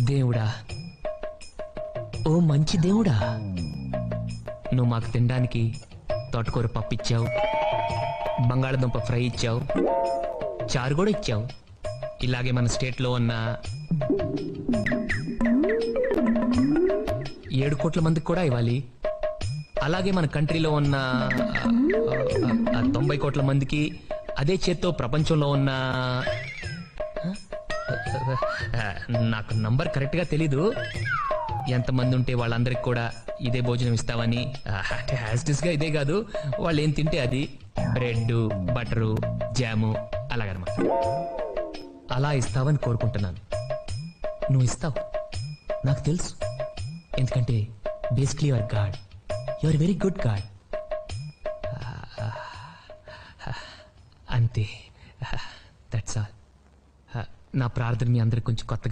దేవుడా, ఓ మంచి దేవుడా, నువ్వు మాకు తినడానికి తోటకూర పప్పు ఇచ్చావు, బంగాళదుంప ఫ్రై ఇచ్చావు, చారు కూడా ఇచ్చావు. ఇలాగే మన స్టేట్లో ఉన్న 7 కోట్ల మందికి కూడా ఇవ్వాలి. అలాగే మన కంట్రీలో ఉన్న 90 కోట్ల మందికి, అదే చేత్తో ప్రపంచంలో ఉన్న నాకు నంబర్ కరెక్ట్గా తెలీదు, ఎంతమంది ఉంటే వాళ్ళందరికి కూడా ఇదే భోజనం ఇస్తావని. గా ఇదే కాదు, వాళ్ళు ఏం తింటే అది, బ్రెడ్, బటరు, జాము అలాగనమాట. అలా ఇస్తావని కోరుకుంటున్నాను. నువ్వు ఇస్తావు, నాకు తెలుసు. ఎందుకంటే basically your God, your very good God. అంతే, దట్స్ ఆల్. నా ప్రార్థన మీ అందరికి కొంచెం కొత్తగా